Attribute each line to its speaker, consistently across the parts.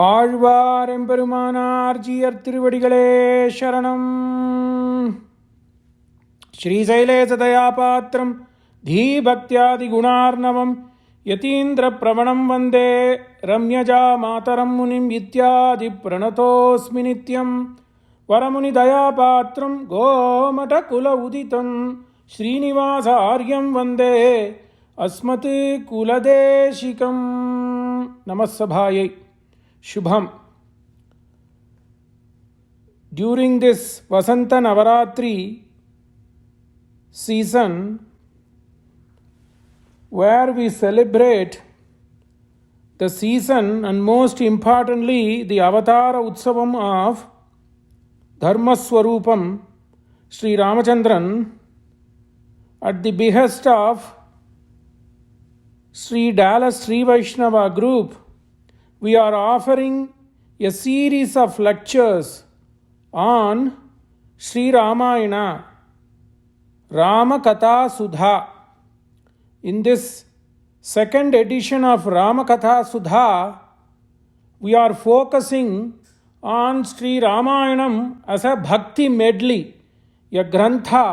Speaker 1: ஆழ்வார் எம்பெருமானார் ஜீயர் திருவடிகளே சரணம். ஸ்ரீசைலேசதயாபாத்திரம் தீபக்தியாதிகுணார்ணவம் யதீந்திர பிரவணம் வந்தே ரம்யஜா மாதரம் முனிம் இத்யாதி பிரணதோஸ்மி நித்யம். வரமுனி தயாபாத்திரம் கோமட குல உதிதம் ஸ்ரீனிவாசார்யம் வந்தே Asmat குலதேசிகம். நமஸ்ஸபாயை. Shubham. During this Vasanta Navaratri season, where we celebrate the season and most importantly the Avatara Utsavam of Dharmaswarupam Sri Ramachandran, at the behest of Sri Dallas Sri Vaishnava group, we are offering a series of lectures on Sri Ramayana, Rama Katha Sudha. In this second edition of Rama Katha Sudha, we are focusing on Sri Ramayanam as a bhakti medley, a grantha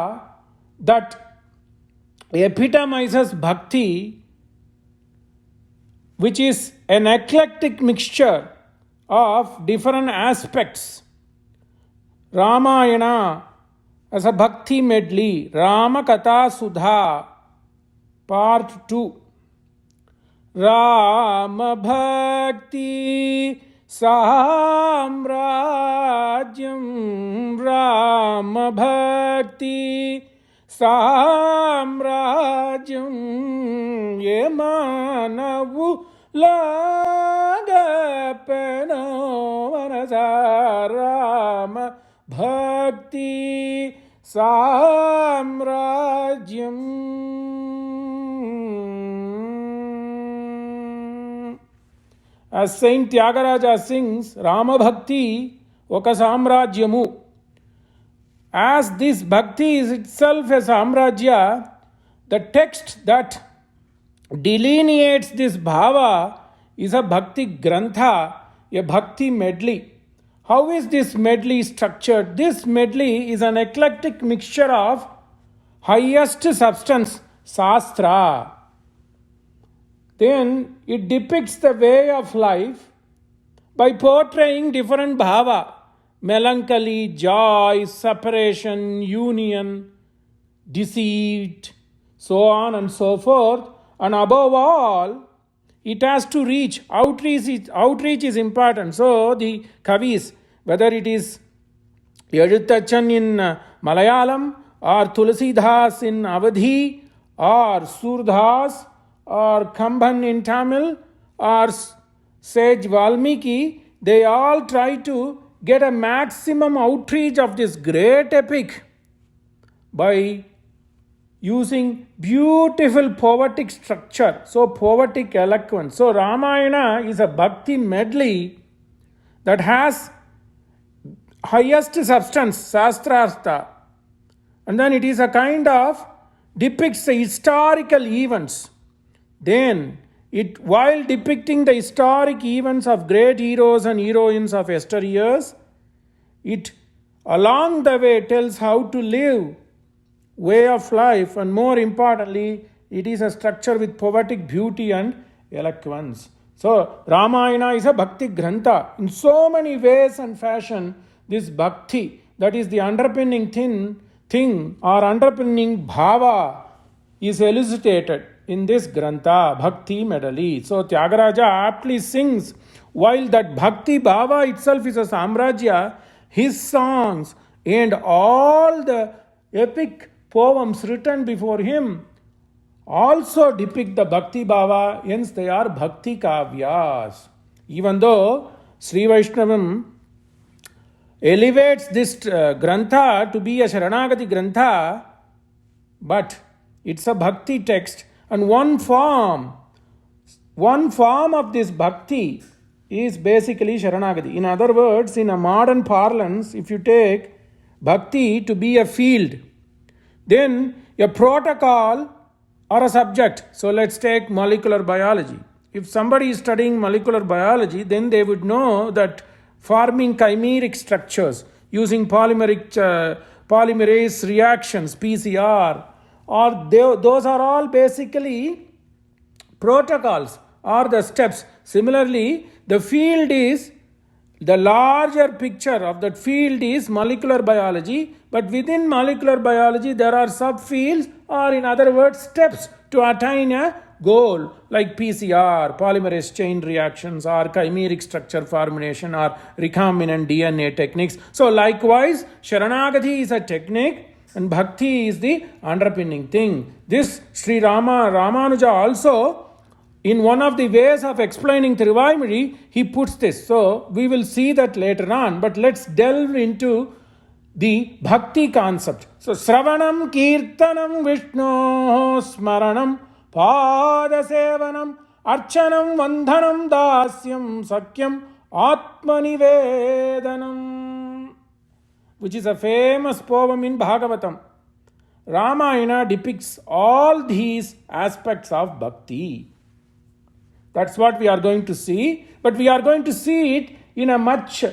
Speaker 1: that epitomizes bhakti, which is an eclectic mixture of different aspects. Ramayana as a bhakti medley, Rama Katha Sudha, part 2. Rama Bhakti Samrajyam, Rama Bhakti Samrajyam, Yemanavu Lagapeno Manasa, Rama Bhakti Samrajyam. As Saint Tyagaraja sings, Rama Bhakti Oka Samrajyamu. As this bhakti is itself a samrajya, the text that delineates this bhava is a bhakti grantha, a bhakti medley. How is this medley structured? This medley is an eclectic mixture of highest substance, sastra. Then it depicts the way of life by portraying different bhava. Melancholy, joy, separation, union, deceit, so on and so forth. And above all, it has to reach. Outreach is important. So the Kavis, whether it is Yadutachan in Malayalam, or Tulasidas in Avadhi, or Surdas, or Kamban in Tamil, or Sage Valmiki, they all try to get a maximum outreach of this great epic by using beautiful poetic structure, so poetic eloquence. So Ramayana is a bhakti medley that has highest substance, sastrartha, and then it is a kind of depicts the historical events. Then it, while depicting the historic events of great heroes and heroines of yesteryears, it along the way tells how to live, way of life, and more importantly, it is a structure with poetic beauty and eloquence. So Ramayana is a bhakti grantha. In so many ways and fashion, this bhakti, that is the underpinning thing or underpinning bhava, is elucidated in this grantha, bhakti medley. So Tyagaraja aptly sings, while that bhakti bhava itself is a samrajya, his songs and all the epic poems written before him also depict the bhakti bhava, hence they are bhakti kavyas. Even though Sri Vaishnavam elevates this grantha to be a Sharanagati grantha, but it's a bhakti text. And one form of this bhakti is basically Sharanagati. In other words, in a modern parlance, if you take bhakti to be a field, then a protocol or a subject. So let's take molecular biology. If somebody is studying molecular biology, then they would know that forming chimeric structures using polymerase reactions, PCR, those are all basically protocols or the steps. Similarly, the field is, the larger picture of that field is molecular biology, but within molecular biology there are subfields, or in other words steps to attain a goal, like PCR, polymerase chain reactions, or chimeric structure formation, or recombinant DNA techniques. So likewise, Sharanagati is a technique and Bhakti is the underpinning thing. This Sri Ramanuja also, in one of the ways of explaining Tiruvayamozhi, he puts this. So we will see that later on, but let's delve into the Bhakti concept. So Sravanam Kirtanam Vishno Smaranam Padasevanam Archanam Vandhanam Dasyam Sakyam Atmanivedanam, which is a famous poem in Bhagavatam. Ramayana depicts all these aspects of Bhakti. That's what we are going to see, but we are going to see it in a much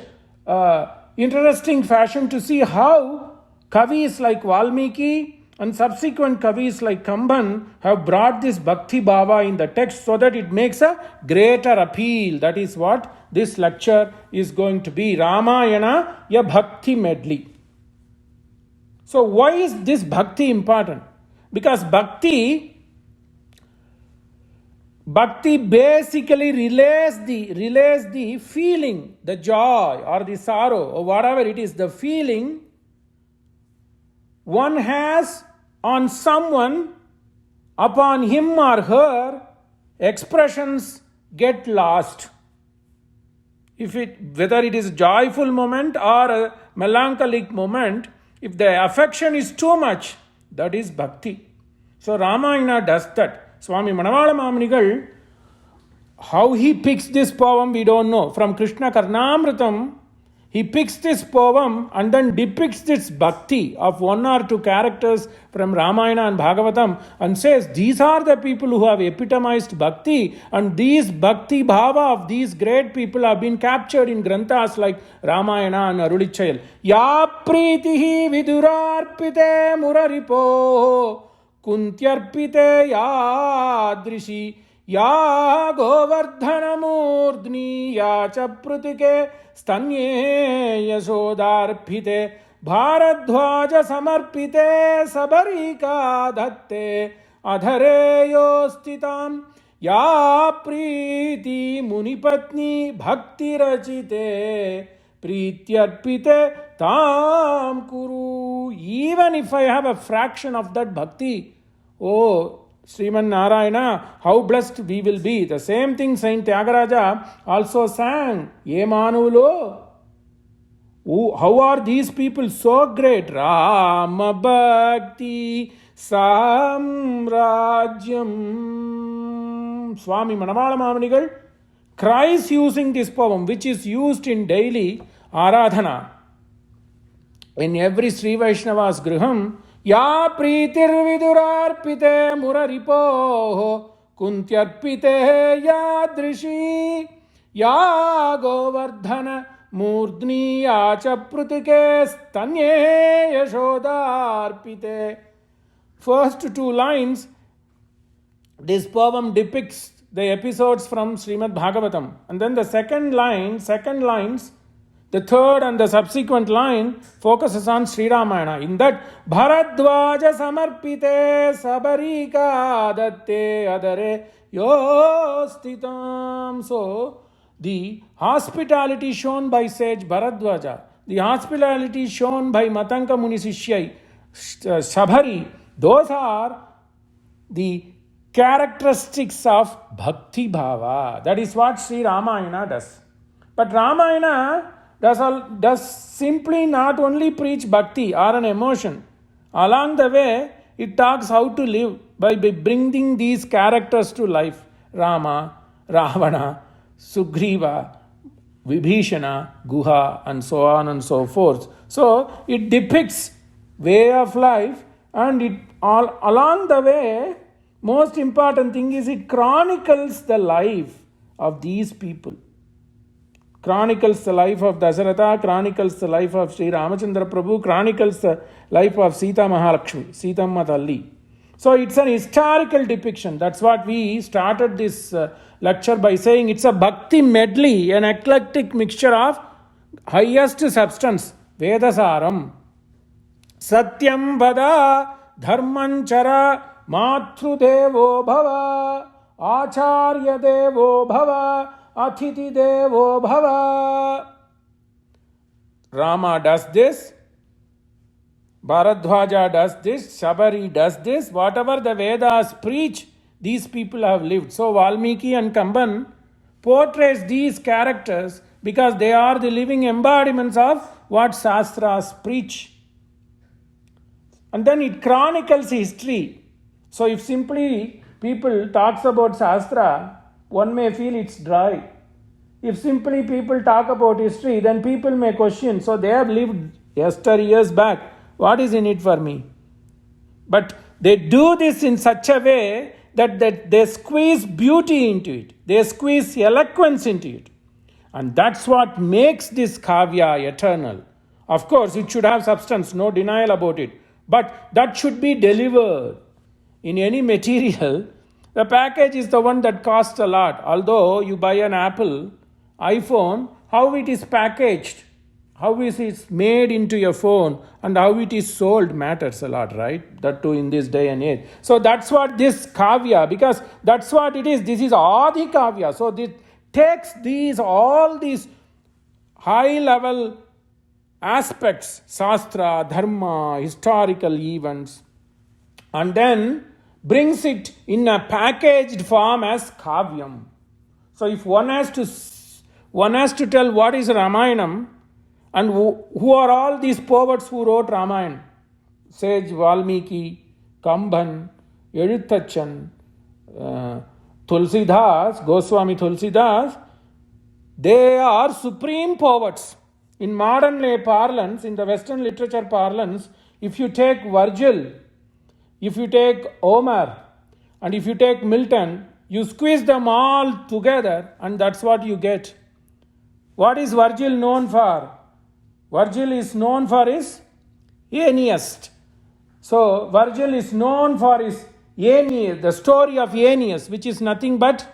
Speaker 1: interesting fashion, to see how Kavis like Valmiki and subsequent Kavis like Kamban have brought this Bhakti Bhava in the text so that it makes a greater appeal. That is what this lecture is going to be. Ramayana, a Bhakti medley. So why is this Bhakti important? Because Bhakti basically relays the feeling, the joy or the sorrow or whatever it is, the feeling one has on someone, upon him or her, expressions get lost. Whether it is a joyful moment or a melancholic moment, if the affection is too much, that is Bhakti. So Ramayana does that. Swami Manavala Mamanigal, how he picks this poem we don't know. From Krishna Karnamritam, he picks this poem and then depicts this Bhakti of one or two characters from Ramayana and Bhagavatam and says these are the people who have epitomized Bhakti, and these Bhakti Bhava of these great people have been captured in Granthas like Ramayana and Arulichayal. Ya pritihi vidurarpite muraripo Kuntyarpite yadrishi ya govardhanamurdni ya chaprutike stanye yashodarpite bharadhwaja samarpite sabarika dhatte adhareyo stitam ya priti munipatni bhakti rachite Prityarpite tam kuru. Even if I have a fraction of that bhakti, oh Sriman Narayana, how blessed we will be. The same thing Saint Tyagaraja also sang. Ye Manulo. How are these people so great? Rama Bhakti Samrajyam. Swami Manavala Mamanigal cries using this poem, which is used in daily Aradhana. In every Sri Vaishnava's griham, Ya Pritir Vidurarpite Muraripo Kuntyarpite Yadrishi Ya Govardhana Murdni Ya Chaprutike Stanye Yashodarpite. First two lines, this poem depicts the episodes from Srimad Bhagavatam. And then the second lines, the third and the subsequent line focuses on Sri Ramayana. In that, Bharadhwaja samarpite sabarika datte adare yostitam. So, the hospitality shown by sage Bharadhwaja, the hospitality shown by Matanka Muni Sishyai, Sabhari, those are the characteristics of Bhakti Bhava. That is what Sri Ramayana does. But Ramayana does simply not only preach Bhakti or an emotion. Along the way, it talks how to live by bringing these characters to life. Rama, Ravana, Sugriva, Vibhishana, Guha, and so on and so forth. So, it depicts way of life, and it all along the way, most important thing is it chronicles the life of these people. Chronicles the life of Dasaratha, chronicles the life of Sri Ramachandra Prabhu, chronicles the life of Sita Mahalakshmi, Sita Matalli. So it's an historical depiction. That's what we started this lecture by saying. It's a bhakti medley, an eclectic mixture of highest substance, Vedasaram. Satyam vada dharmanchara matru devo bhava acharya devo bhava Athiti Devo Bhava. Rama does this, Bharadwaja does this, Shabari does this. Whatever the Vedas preach, these people have lived. So Valmiki and Kamban portrays these characters because they are the living embodiments of what Shastras preach. And then it chronicles history. So if simply people talks about Shastra, one may feel it's dry. If simply people talk about history, then people may question. So they have lived years back. What is in it for me? But they do this in such a way that they squeeze beauty into it. They squeeze eloquence into it. And that's what makes this kavya eternal. Of course, it should have substance, no denial about it. But that should be delivered. In any material, the package is the one that costs a lot. Although you buy an Apple, iPhone, how it is packaged, how it is made into your phone, and how it is sold matters a lot, right? That too in this day and age. So that's what this kavya, because that's what it is. This is Adi kavya. So this takes all these high level aspects, Shastra, Dharma, historical events, and then brings it in a packaged form as kavyam. So if one has to tell what is Ramayanam and who are all these poets who wrote Ramayana, Sage Valmiki, Kamban, Edutachan, Tulsidas, Goswami Tulsidas, they are supreme poets. In modern lay parlance, in the Western literature parlance, if you take Virgil, if you take Homer, and if you take Milton, you squeeze them all together and that's what you get. What is Virgil known for? Virgil is known for his Aeneas. So Virgil is known for his Aeneas, the story of Aeneas, which is nothing but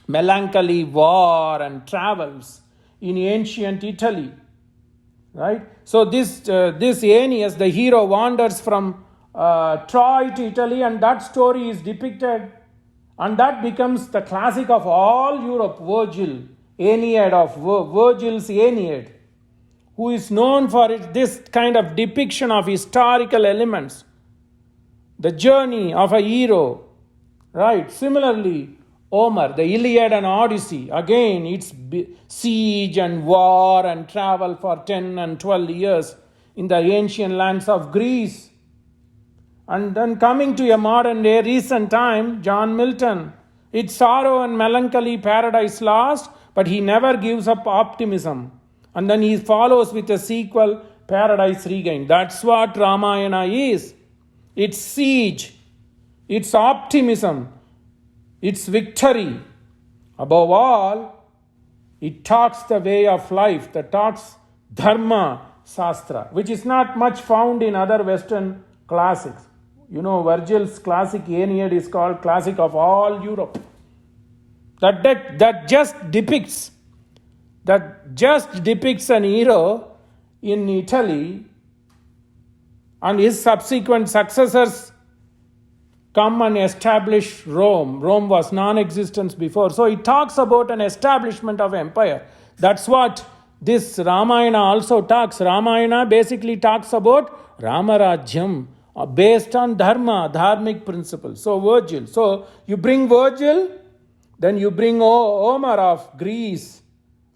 Speaker 1: melancholy, war and travels in ancient Italy. Right? So this Aeneas, the hero, wanders from Troy to Italy, and that story is depicted, and that becomes the classic of all Europe. Virgil, Aeneid of Virgil's Aeneid, who is known for this kind of depiction of historical elements, the journey of a hero. Right? Similarly, Homer, the Iliad and Odyssey, again it's siege and war and travel for 10 and 12 years in the ancient lands of Greece. And then coming to a modern day, recent time, John Milton, it's sorrow and melancholy, paradise lost, but he never gives up optimism. And then he follows with a sequel, Paradise Regained. That's what Ramayana is. It's siege, it's optimism, it's victory. Above all, it talks the way of life, that talks Dharma Shastra, which is not much found in other Western classics. You know, Virgil's classic Aeneid is called classic of all Europe. That just depicts an hero in Italy, and his subsequent successors come and establish Rome. Rome was non-existence before. So it talks about an establishment of empire. That's what this Ramayana also talks. Ramayana basically talks about Ramarajyam, based on Dharma, dharmic principles. So Virgil. So you bring Virgil, then you bring Homer of Greece,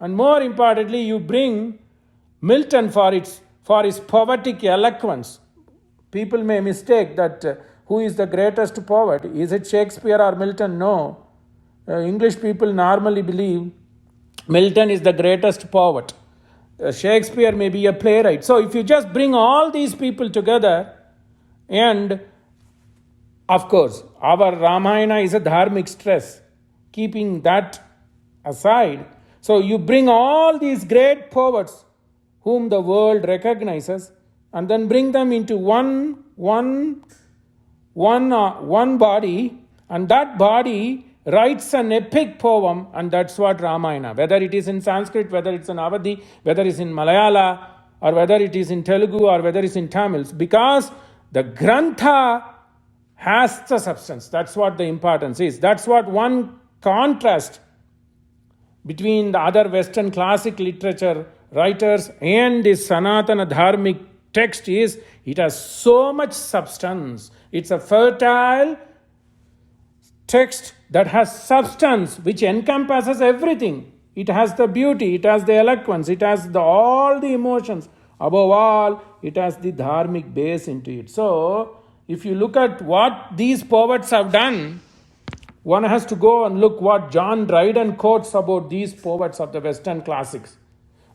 Speaker 1: and more importantly, you bring Milton for his poetic eloquence. People may mistake that who is the greatest poet? Is it Shakespeare or Milton? No. English people normally believe Milton is the greatest poet. Shakespeare may be a playwright. So if you just bring all these people together and Of course, our Ramayana is a dharmic stress. Keeping that aside, so you bring all these great poets whom the world recognizes and then bring them into one body, and that body writes an epic poem, and that's what Ramayana. Whether it is in Sanskrit, whether it's in Avadi, whether it's in Malayala, or whether it is in Telugu, or whether it's in Tamil, because the Grantha has the substance. That's what the importance is. That's what one contrast between the other Western classic literature writers and this Sanatana Dharmic text is, it has so much substance. It's a fertile text that has substance, which encompasses everything. It has the beauty, it has the eloquence, it has all the emotions. Above all, it has the dharmic base into it. So, if you look at what these poets have done, one has to go and look what John Dryden quotes about these poets of the Western classics.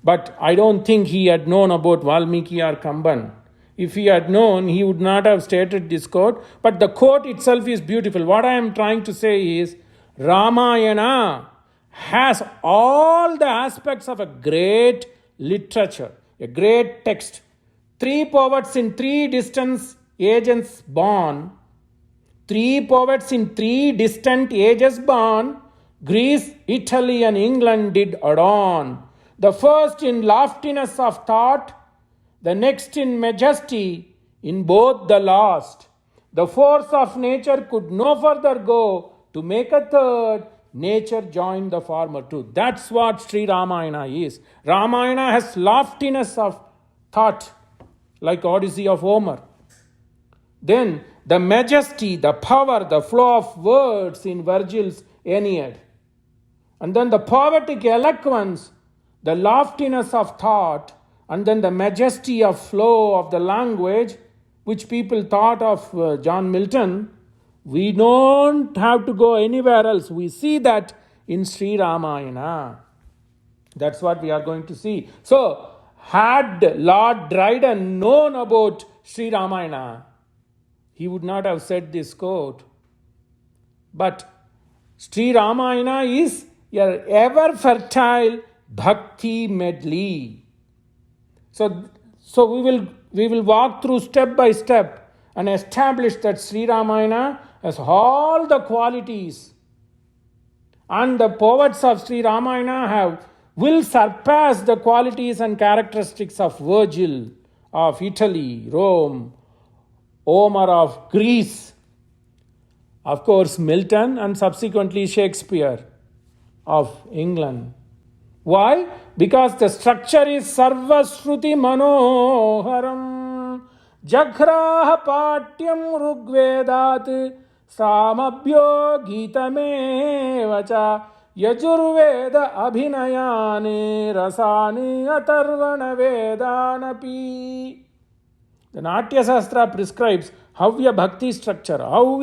Speaker 1: But I don't think he had known about Valmiki or Kamban. If he had known, he would not have stated this quote. But the quote itself is beautiful. What I am trying to say is, Ramayana has all the aspects of a great literature, a great text. Three poets in three distant ages born. Three poets in three distant ages born. Greece, Italy, and England did adorn. The first in loftiness of thought, the next in majesty, in both the last. The force of nature could no further go, to make a third, nature joined the former two. That's what Sri Ramayana is. Ramayana has loftiness of thought, like Odyssey of Homer. Then the majesty, the power, the flow of words in Virgil's Aeneid. And then the poetic eloquence, the loftiness of thought, and then the majesty of flow of the language, which people thought of John Milton. We don't have to go anywhere else. We see that in Sri Ramayana. That's what we are going to see. So, had Lord Dryden known about Sri Ramayana, he would not have said this quote. But Sri Ramayana is an ever fertile bhakti medley. So we will walk through step by step and establish that Sri Ramayana has all the qualities, and the poets of Sri Ramayana will surpass the qualities and characteristics of Virgil, of Italy, Rome, Homer of Greece, of course Milton, and subsequently Shakespeare of England. Why? Because the structure is Sarvasruti Manoharam Jagraha Patyam Rugvedat Samabhyo Gitamevacha Yajurveda Abhinayane Rasani Atarvana Vedanapi. The Natya Sastra prescribes how a bhakti structure, how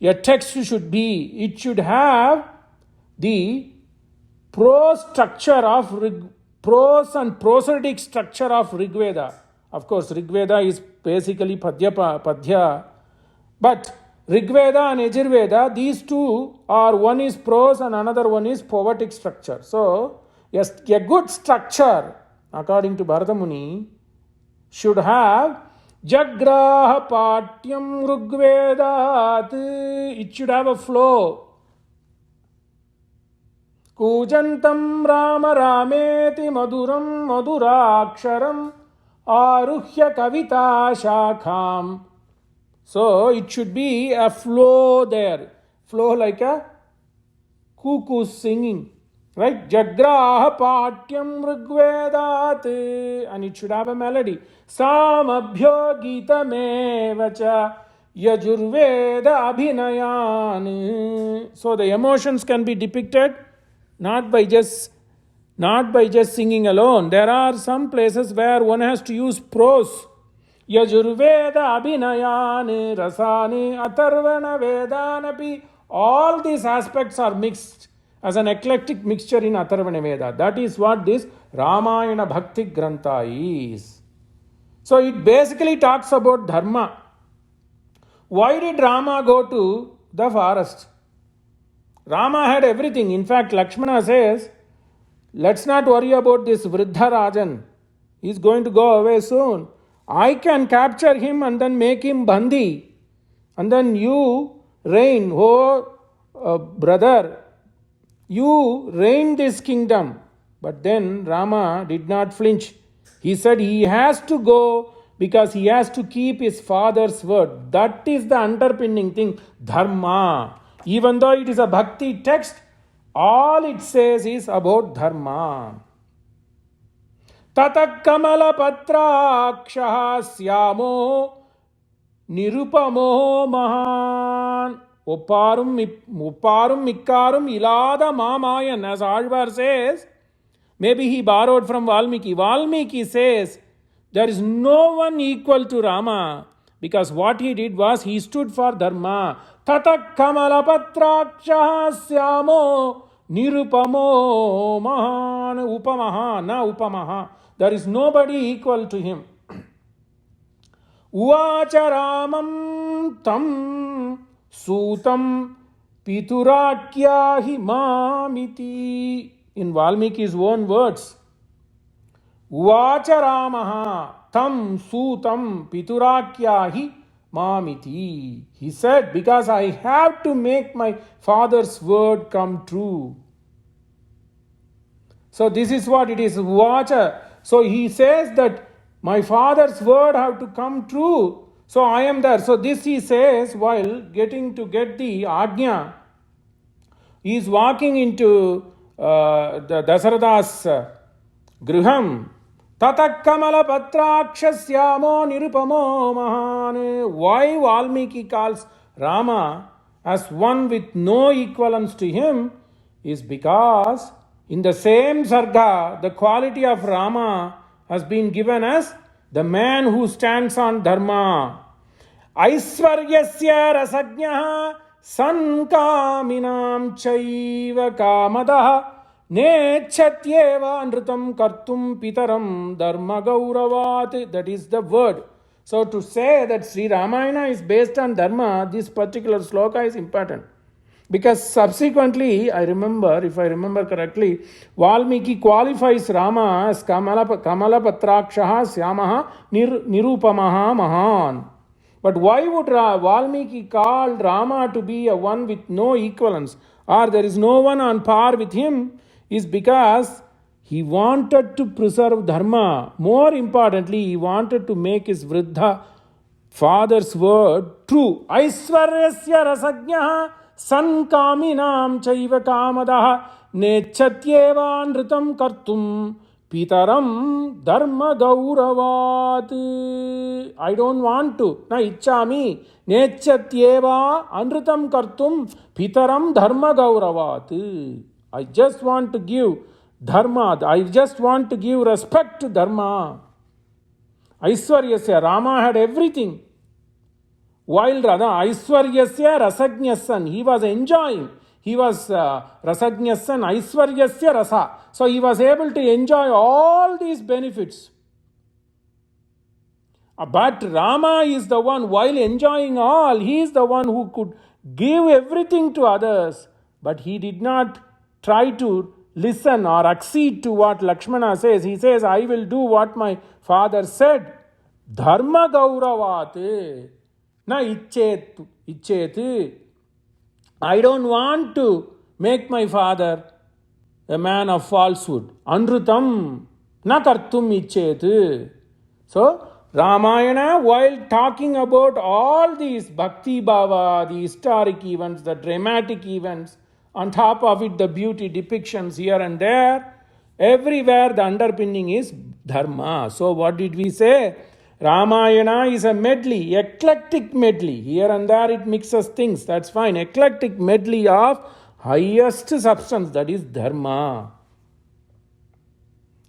Speaker 1: a text should be. It should have the prose and prosodic structure of Rigveda. Of course, Rigveda is basically Padya. But Rigveda and Yajurveda, these two are, one is prose and another one is poetic structure. So, yes, a good structure, according to Bharata Muni, should have Jagraha Patyam Rugvedat. It should have a flow. Kujantam Rama Rameti Maduram Maduraksharam Aruhya Kavita Shakham. So it should be a flow there. Flow like a cuckoo singing. Right? Jagraha Patyam Rigvedat. And it should have a melody. Samabhyo Gitamevacha Yajurveda Abhinayan. So the emotions can be depicted not by just singing alone. There are some places where one has to use prose. Yajurveda Abhinayan Rasani Atarvana Vedanapi. All these aspects are mixed as an eclectic mixture in Atharvana Veda. That is what this Ramayana Bhakti Grantha is. So it basically talks about dharma. Why did Rama go to the forest? Rama had everything. In fact, Lakshmana says, let's not worry about this Vriddha Rajan. He's going to go away soon. I can capture him and then make him Bandi. And then you reign, brother, you reign this kingdom. But then Rama did not flinch. He said he has to go because he has to keep his father's word. That is the underpinning thing, dharma. Even though it is a bhakti text, all it says is about dharma. Tatak kamala patrakshaha syamo nirupamo mahan. Opparum mikkarum ilada mamayan, as Alvar says. Maybe he borrowed from Valmiki. Valmiki says there is no one equal to Rama, because what he did was he stood for dharma. Tatak kamala patrakshaha syamo nirupamo mahan. Upamaha, na upamaha. There is nobody equal to him. Uvacha Ramam tam sutam piturakyahi mamiti. In Valmiki's own words, Uvacha Ramaha tam sutam piturakyahi mamiti. He said, because I have to make my father's word come true. So this is what it is, Uvacha. So he says that my father's word have to come true. So I am there. So this he says while get the Ajna. He is walking into the Dasaratha's griham. Tatak kamala patrakshasyamo nirupamo mahane. Why Valmiki calls Rama as one with no equivalence to him is because in the same sarga, the quality of Rama has been given as the man who stands on dharma. Aiswaryasya rasajnyaha sankaminam chaiva kamadaha nechatyeva nritam kartum pitaram dharma gauravat. That is the word. So to say that Sri Ramayana is based on dharma, this particular sloka is important. Because subsequently, if I remember correctly, Valmiki qualifies Rama as Kamala Patrakshaha Syamaha Nirupamaha Mahan. But why would Valmiki call Rama to be a one with no equivalence, or there is no one on par with him, is because he wanted to preserve dharma. More importantly, he wanted to make his Vriddha father's word true. Aiswaryasya rasajnyaha sankaminam chaiva kamadaha nechatyeva nritam kartum pitaram dharma gauravat. I don't want to. Na ichchami nechatyeva anritam kartum pitaram dharma gauravat. I just want to give dharma. I just want to give respect to dharma. Aiswaryasya, Rama had everything. While Aiswaryasya Rasajnyasan, he was enjoying. He was Rasajnyasan, Aiswaryasya Rasa. So he was able to enjoy all these benefits. But Rama is the one, while enjoying all, he is the one who could give everything to others. But he did not try to listen or accede to what Lakshmana says. He says, I will do what my father said. Dharma gauravat. Na icchetu. I don't want to make my father a man of falsehood. Anrutam na kartum icchetu. So, Ramayana, while talking about all these bhakti bhava, the historic events, the dramatic events, on top of it the beauty depictions here and there, everywhere the underpinning is dharma. So what did we say? Ramayana is a medley, eclectic medley. Here and there it mixes things, that's fine. Eclectic medley of highest substance, that is dharma.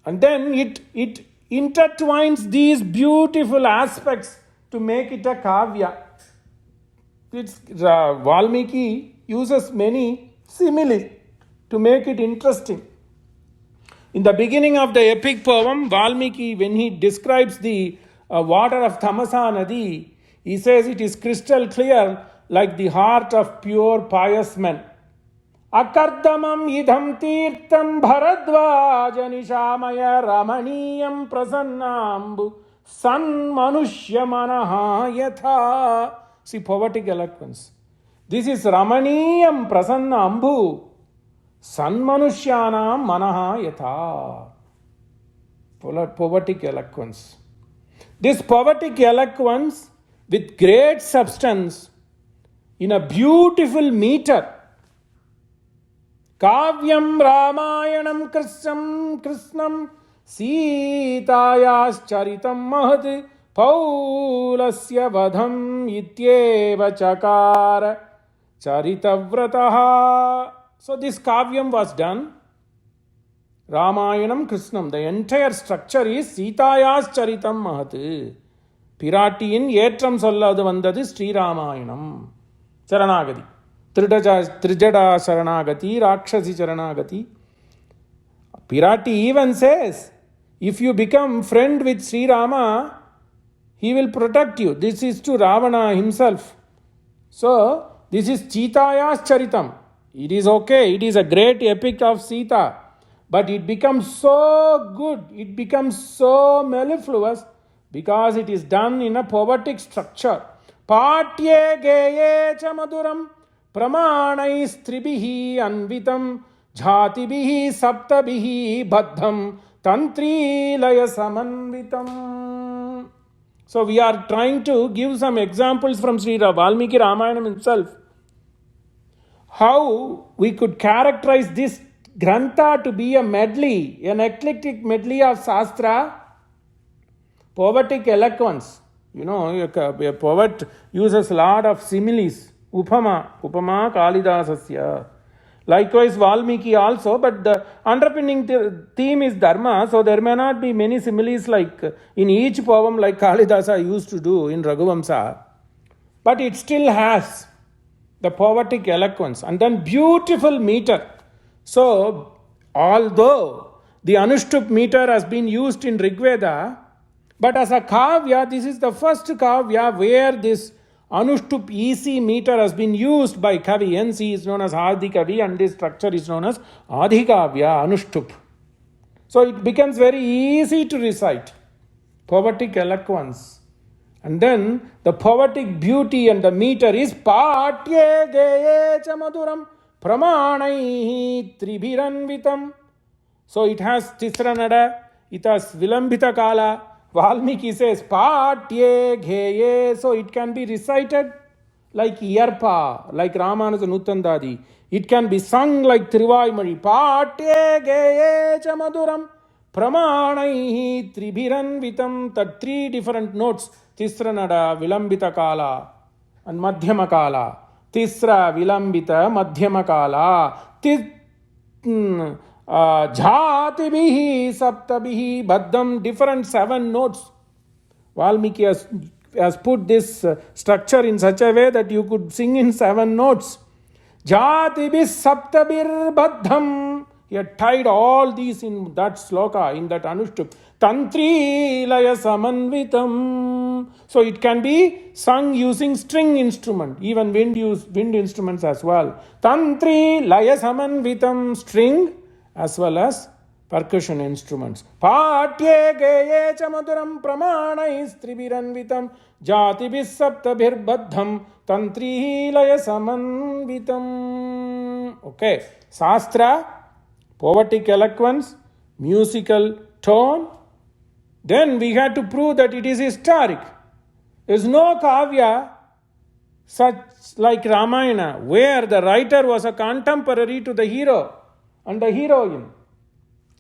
Speaker 1: And then it intertwines these beautiful aspects to make it a kavya. Valmiki uses many similes to make it interesting. In the beginning of the epic poem, Valmiki, when he describes the water of Tamasa Nadi, He says it is crystal clear like the heart of pure pious men. Akardamam idham tirtam bharadvaja nishamaya ramaniyam prasannambu san manushya manaha yatha. See, poetic eloquence. This is ramaniyam prasannambu san manushyanam manaha yatha. Poetic eloquence. This poetic eloquence with great substance in a beautiful meter. Kavyam Ramayanam Krishnam Sitayas Charitam Mahat Paulasya Vadham Ityeva Chakara Charitavrataha. So this Kavyam was done. Ramayanam Krishnam. The entire structure is Sitayas Charitam Mahat. Piratiyin ஏற்றம் சொல்லாது வந்தது ஸ்ரீராமாயணம். சரணாகதி. Trijada Sharanagati, Rakshasi Sharanagati. Pirati even says, if you become friend with Sri Rama, he will protect you. This is to Ravana himself. So, this is Chitaya's Charitam. It is okay. It is a great epic of Sita. But it becomes so good. It becomes so mellifluous because it is done in a poetic structure. Patye geye cha maduram Pramanaistribihi anvitam jhatibihi saptabihi baddham tantri laya samanvitam. So we are trying to give some examples from Sri Valmiki Ramayanam himself. How we could characterize this Grantha to be a medley, an eclectic medley of Shastra, poetic eloquence. You know, a poet uses a lot of similes. Upama Kalidasasya. Likewise, Valmiki also, but the underpinning theme is Dharma, so there may not be many similes like in each poem like Kalidasa used to do in Raghuvamsa. But it still has the poetic eloquence and then beautiful meter. So, although the Anushtup meter has been used in Rigveda, but as a kavya, this is the first kavya where this Anushtup EC meter has been used by Kavi. Hence he is known as Adi Kavi and this structure is known as Adhikavya Anushtup. So it becomes very easy to recite. Poetic eloquence. And then the poetic beauty and the meter is Patye Geye Chamaduram Pramanai Tribiranvitam. So it has Tisranada, it has Vilambita Kala. Valmiki says, Patye Gheye, so it can be recited like Yarpa, like Ramanuja Nuttandadi. It can be sung like Trivaimari. Patye Gheye Chamaduram Pramanai Tribiranvitam. The three different notes, Tisranada, Vilambita Kala and Madhyama Kala. Tisra, Vilambita, Madhyama Kala. Jhatibihi, Saptabihi, Baddham, different 7 notes. Valmiki has put this structure in such a way that you could sing in 7 notes. Jhatibhi, Saptabir, Baddham. He had tied all these in that sloka, in that Anushtup. Tantri laya samanvitam. So it can be sung using string instrument, even wind instruments as well. Tantri laya samanvitam, string as well as percussion instruments. Patye geye chamaduram pramanais tribiranvitam jatibis saptabhir baddham tantri laya samanvitam. Okay, Shastra, poetic eloquence, musical tone. Then we had to prove that it is historic. There is no kavya such like Ramayana where the writer was a contemporary to the hero and the heroine.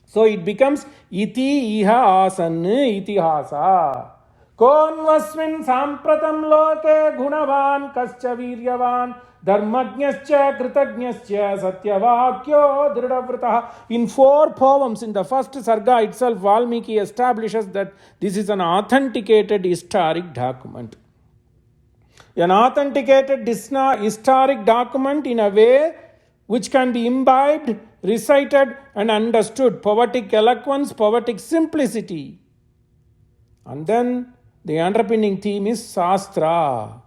Speaker 1: So it becomes iti iha asan itihasa. Konvasmin sampratam loke gunavan kascha viryavan dharmajnascha kritajnascha satyavakyo dridavratah. In 4 poems, in the first sarga itself, Valmiki establishes that this is an authenticated historic document. An authenticated historic document in a way which can be imbibed, recited and understood. Poetic eloquence, poetic simplicity. And then the underpinning theme is Shastra.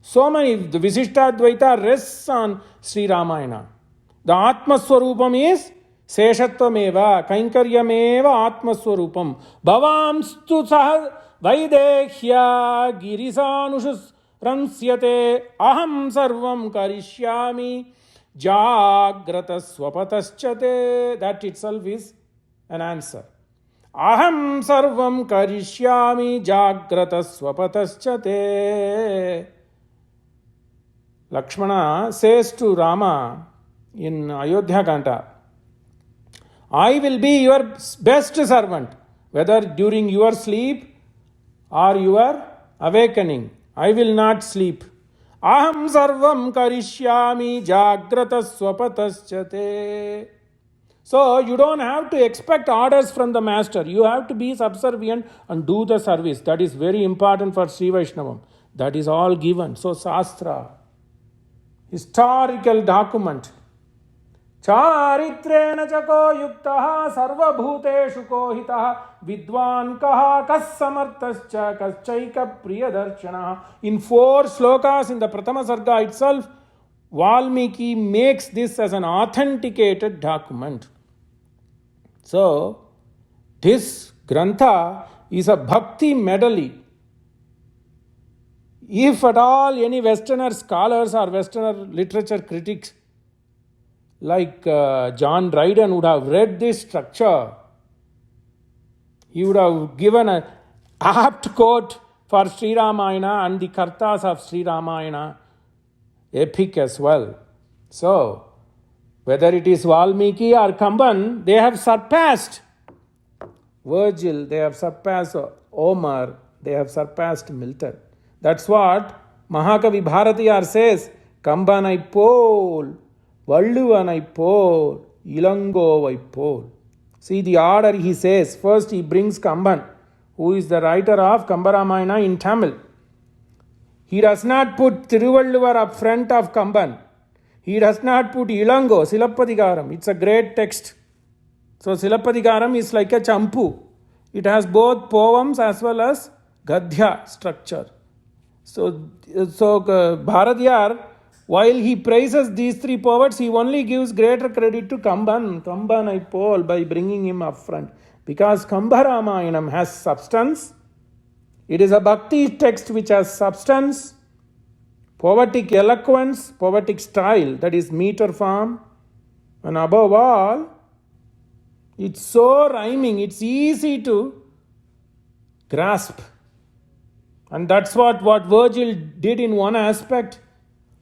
Speaker 1: So many, the Visishtadvaita rests on Sri Ramayana. The Atma Swarupam is Seshattvameva, Kainkaryameva Atma Swarupam. Bhavamstu Sah Vaidehya Girisanushus Ramsyate Aham Sarvam Karishyami Jagrata Swapataschate. That itself is an answer. Aham Sarvam Karishyami Jagrata Swapataschate. Lakshmana says to Rama in Ayodhya Kanta, I will be your best servant, whether during your sleep or your awakening. I will not sleep. Aham sarvam karishyami jagrata swapataschate. So you don't have to expect orders from the master. You have to be subservient and do the service. That is very important for Sri Vaishnavam. That is all given. So Shastra, historical document. Charitrena chako yuktaha sarvabhuteshu kohitaha vidwan kaha kassamartascha kaschaika priyadarshana. In 4 slokas in the Pratama Sarga itself, Valmiki makes this as an authenticated document. So, this Grantha is a bhakti medley. If at all any Westerner scholars or Westerner literature critics like John Dryden would have read this structure, he would have given an apt quote for Sri Ramayana and the Kartas of Sri Ramayana epic as well. So, whether it is Valmiki or Kamban, they have surpassed Virgil, they have surpassed Homer, they have surpassed Milton. That's what Mahakavi Bharatiyar says, Kambanai pol, Valluvanai pol, Ilangovai pol. See the order he says. First he brings Kamban, who is the writer of Kambaramayana in Tamil. He does not put Thiruvalluvar up front of Kamban. He does not put Ilango, Silappadigaram. It's a great text. So Silappadigaram is like a champu. It has both poems as well as Gadhya structure. So Bharatiyar, while he praises these 3 poets, he only gives greater credit to Kamban I Pol by bringing him up front. Because Kambharamayanam has substance. It is a bhakti text which has substance, poetic eloquence, poetic style, that is meter form. And above all, it's so rhyming, it's easy to grasp. And that's what Virgil did in one aspect,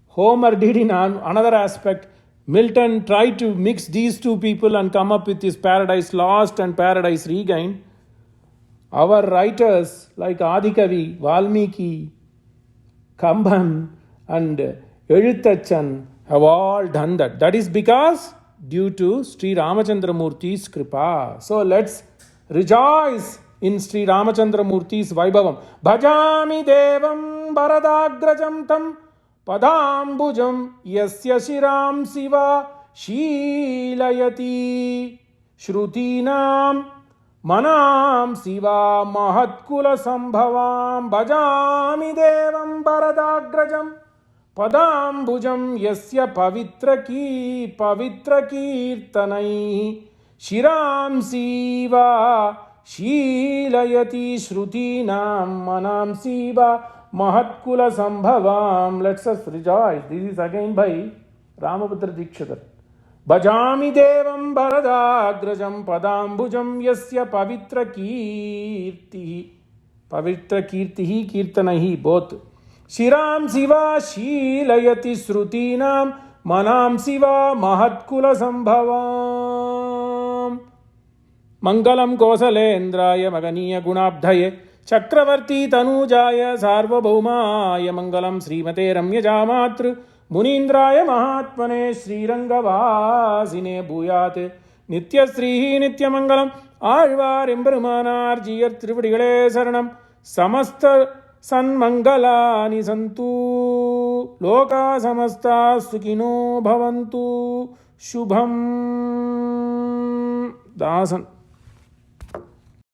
Speaker 1: Homer did in another aspect. Milton tried to mix these 2 people and come up with his Paradise Lost and Paradise Regained. Our writers like Adikavi, Valmiki, Kamban and Eluthachan have all done that. That is because due to Sri Ramachandra Murthi's kripa. So let's rejoice in Sri Ramachandra Murthi's Vaibhavam. Bhajami Devam Bharadagrajam Tam Padambujam Yasya Shiram Siva Shilayati Shrutinam Manam Siva Mahatkula Sambhavam. Bhajami Devam Bharadagrajam Padambujam Yasya Pavitra Kirtanai Shiram Siva Shilayati Shrutinam Manam Siva Mahatkula Sambhavam. Let's us rejoice. This is again by Ramaputra Dikshitar. Bhajami Devam Bharadagrajam Padambujam Yasya Pavitra Kirtihi. Pavitra Kirtihi Kirtanahi, both. Shiram Siva Shilayati Shrutinam Manam Siva Mahatkula Sambhavam. Mangalam Kosalendraya Maganiya Gunabdhaye Chakravarti Tanujaya Sarvabhaumaya Mangalam Srimate Ramyajamatru Munindraya Mahatmane Srirangavasine Bhuyate Nitya Srihi Nitya Mangalam Alvar Emberumanar Jiyar Trivadigalé Saranam Samasta Sanmangalani Santu Loka Samasta Sukhino Bhavantu Shubham Dasan.